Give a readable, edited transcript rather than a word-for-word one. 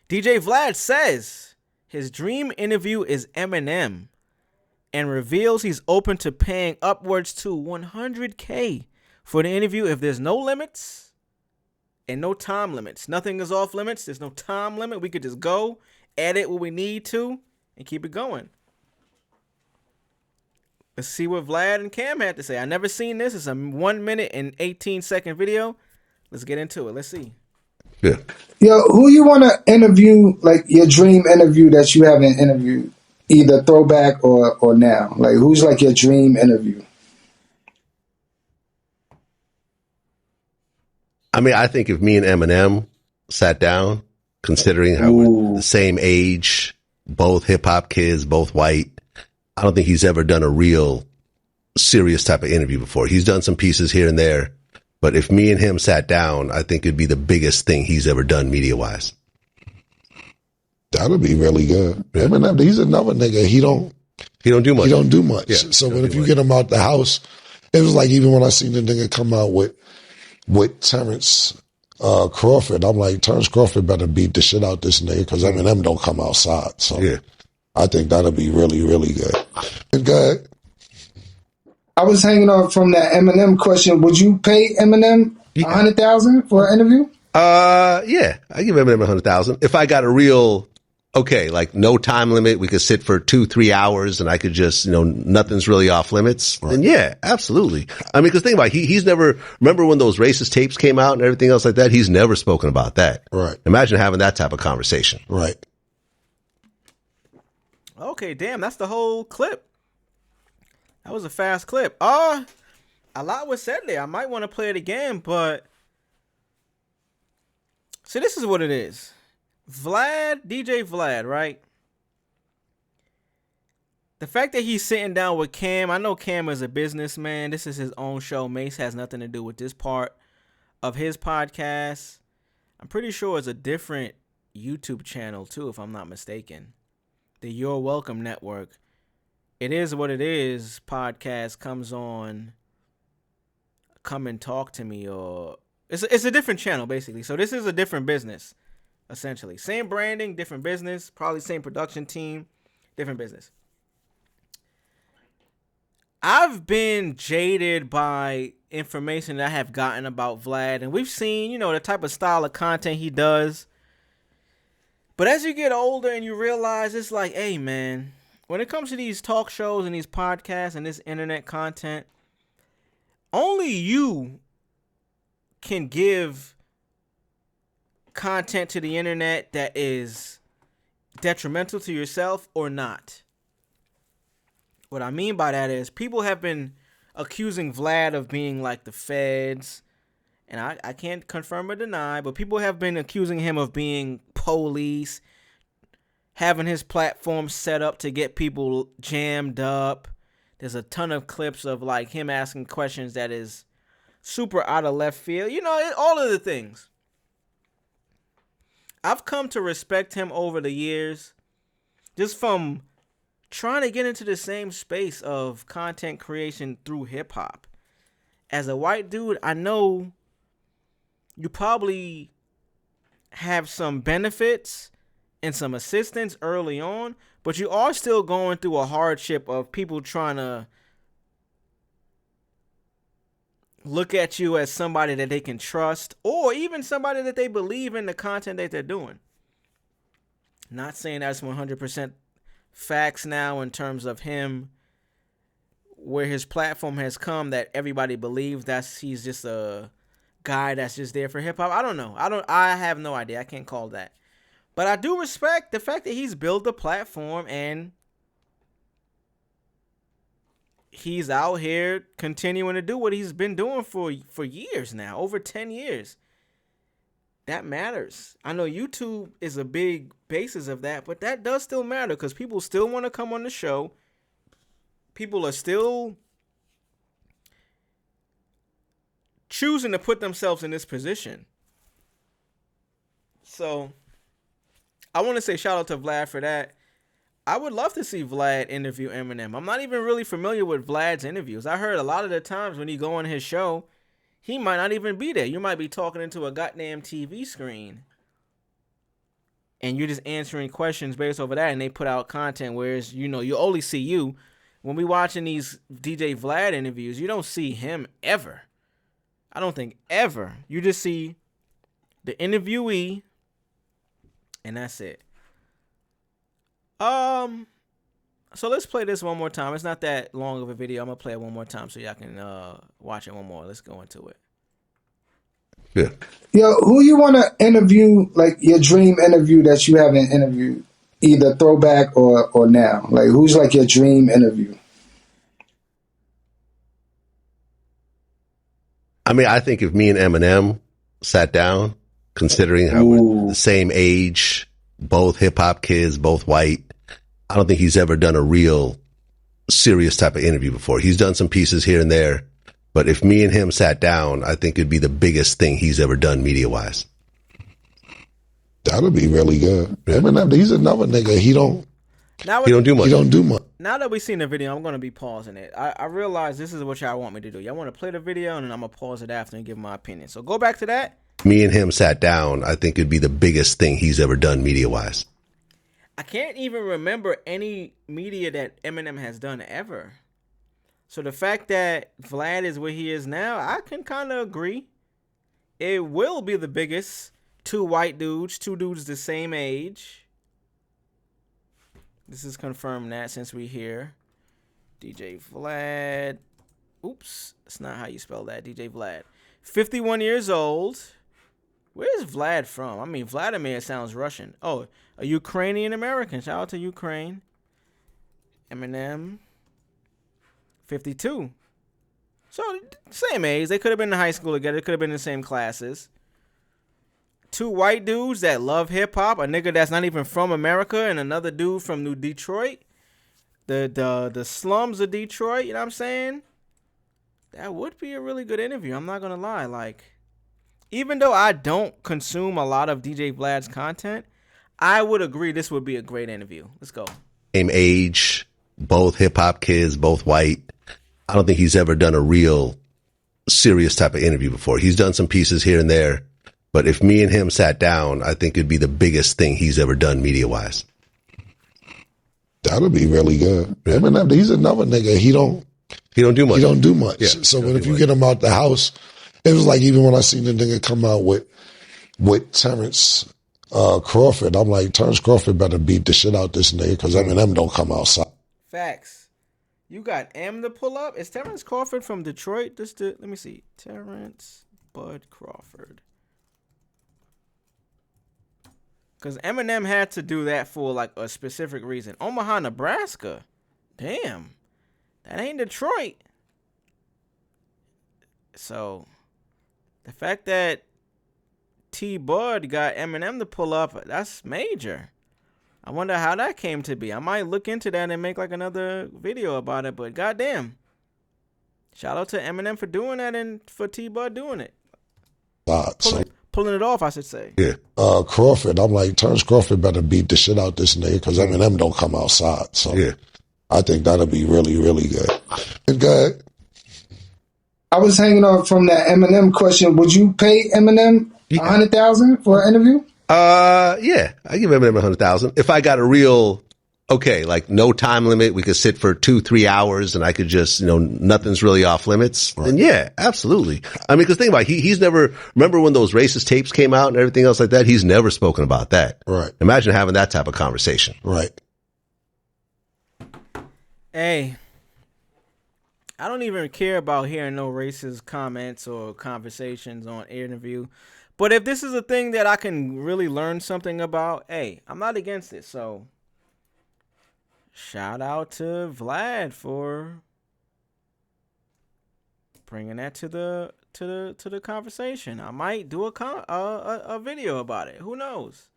DJ Vlad says his dream interview is Eminem and reveals he's open to paying upwards to $100K for the interview if there's no limits and no time limits. Nothing is off limits. There's no time limit. We could just go, edit what we need to, and keep it going. Let's see what Vlad and Cam had to say. I never seen this. It's a 1 minute and 18-second video. Let's get into it. Let's see. Yeah. Yo, who you want to interview, like your dream interview that you haven't interviewed, either throwback or now? Like, who's like your dream interview? I mean, I think if me and Eminem sat down, considering how we're the same age, both hip hop kids, both white, I don't think he's ever done a real serious type of interview before. He's done some pieces here and there, but if me and him sat down, I think it'd be the biggest thing he's ever done media wise. That would be really good. Eminem, he's another nigga. He don't do much. He don't do much. Yeah, so if you get him out the house, it was like even when I seen the nigga come out with Terrence Crawford, I'm like, Terrence Crawford better beat the shit out this nigga because Eminem don't come outside. So yeah. I think that'll be really, really good. Good. I was hanging on from that Eminem question. Would you pay Eminem $100,000 for an interview? Yeah, I give Eminem $100,000 if I got a real. Okay, like no time limit. We could sit for 2-3 hours and I could just, nothing's really off limits. Right. Then yeah, absolutely. I mean, because think about it, he's never, remember when those racist tapes came out and everything else like that? He's never spoken about that. Right. Imagine having that type of conversation. Right. Okay, damn, that's the whole clip. That was a fast clip. A lot was said there. I might want to play it again, but so this is what it is. DJ Vlad, right? The fact that he's sitting down with Cam, I know Cam is a businessman. This is his own show. Mace has nothing to do with this part of his podcast. I'm pretty sure it's a different YouTube channel too, if I'm not mistaken. The You're Welcome Network. It Is What It Is podcast comes on Come and Talk to Me, or it's a different channel basically. So this is a different business. Essentially, same branding, different business, probably same production team, different business. I've been jaded by information that I have gotten about Vlad, and we've seen, the type of style of content he does. But as you get older and you realize it's like, hey man, when it comes to these talk shows and these podcasts and this internet content, only you can give content to the internet that is detrimental to yourself or not. What I mean by that is people have been accusing Vlad of being like the feds, and I can't confirm or deny, but people have been accusing him of being police, having his platform set up to get people jammed up. There's a ton of clips of like him asking questions that is super out of left field, all of the things. I've come to respect him over the years just from trying to get into the same space of content creation through hip hop. As a white dude, I know you probably have some benefits and some assistance early on, but you are still going through a hardship of people trying to look at you as somebody that they can trust, or even somebody that they believe in the content that they're doing. Not saying that's 100% facts now in terms of him, where his platform has come, that everybody believes he's just a guy that's just there for hip hop. I don't know. I have no idea. I can't call that. But I do respect the fact that he's built a platform and he's out here continuing to do what he's been doing for years now, over 10 years. That matters. I know YouTube is a big basis of that, but that does still matter because people still want to come on the show. People are still choosing to put themselves in this position. So I want to say shout out to Vlad for that. I would love to see Vlad interview Eminem. I'm not even really familiar with Vlad's interviews. I heard a lot of the times when you go on his show, he might not even be there. You might be talking into a goddamn TV screen. and you're just answering questions based over that, and they put out content, whereas, you only see you. When we watching these DJ Vlad interviews, you don't see him ever. I don't think ever. You just see the interviewee, and that's it. So let's play this one more time. It's not that long of a video. I'm gonna play it one more time so y'all can watch it one more. Let's go into it. Yeah. Yo, who you want to interview, like your dream interview that you haven't interviewed, either throwback or now? Like, who's like your dream interview? I mean, I think if me and Eminem sat down, considering how we're the same age, both hip hop kids, both white, I don't think he's ever done a real serious type of interview before. He's done some pieces here and there, but if me and him sat down, I think it'd be the biggest thing he's ever done media wise. That'll be really good. Eminem, he's another nigga. He don't do much. He don't do much. Now that we've seen the video, I'm going to be pausing it. I realize this is what y'all want me to do. Y'all want to play the video, and then I'm going to pause it after and give my opinion. So go back to that. Me and him sat down, I think it'd be the biggest thing he's ever done media wise. I can't even remember any media that Eminem has done ever. So the fact that Vlad is where he is now, I can kind of agree. It will be the biggest. Two white dudes, two dudes the same age. This is confirmed that since we here. DJ Vlad. Oops, that's not how you spell that. DJ Vlad. 51 years old. Where's Vlad from? I mean, Vladimir sounds Russian. Oh, a Ukrainian American. Shout out to Ukraine. Eminem. 52. So, same age. They could have been in high school together. Could have been in the same classes. Two white dudes that love hip-hop. A nigga that's not even from America. And another dude from New Detroit. The slums of Detroit. You know what I'm saying? That would be a really good interview. I'm not going to lie. Like, even though I don't consume a lot of DJ Vlad's content, I would agree this would be a great interview. Let's go. Same age, both hip hop kids, both white. I don't think he's ever done a real serious type of interview before. He's done some pieces here and there, but if me and him sat down, I think it'd be the biggest thing he's ever done media wise. That'll be really good. Eminem, he's another nigga. He don't do much. He don't do much. Yeah, so if you get him out the house, it was like even when I seen the nigga come out with Terrence Crawford, I'm like, Terrence Crawford better beat the shit out this nigga because Eminem don't come outside. Facts. You got M to pull up. Is Terrence Crawford from Detroit? Let me see. Terrence Bud Crawford. Because Eminem had to do that for like a specific reason. Omaha, Nebraska. Damn. That ain't Detroit. So, the fact that T Bud got Eminem to pull up, that's major. I wonder how that came to be. I might look into that and make like another video about it, but goddamn. Shout out to Eminem for doing that and for T Bud doing it. Pulling it off, I should say. Yeah. Crawford, I'm like, Terrence Crawford better beat the shit out this nigga because Eminem don't come outside. So yeah. I think that'll be really, really good. Good. I was hanging on from that Eminem question. Would you pay Eminem $100,000 for an interview? Yeah, I give Eminem 100,000. If I got a real, like no time limit, we could sit for 2-3 hours and I could just, nothing's really off limits. Right. Then yeah, absolutely. I mean, cause think about it, he's never, remember when those racist tapes came out and everything else like that? He's never spoken about that. Right. Imagine having that type of conversation. Right. Hey, I don't even care about hearing no racist comments or conversations on interview. But if this is a thing that I can really learn something about, hey, I'm not against it. So, shout out to Vlad for bringing that to the conversation. I might do a video about it. Who knows?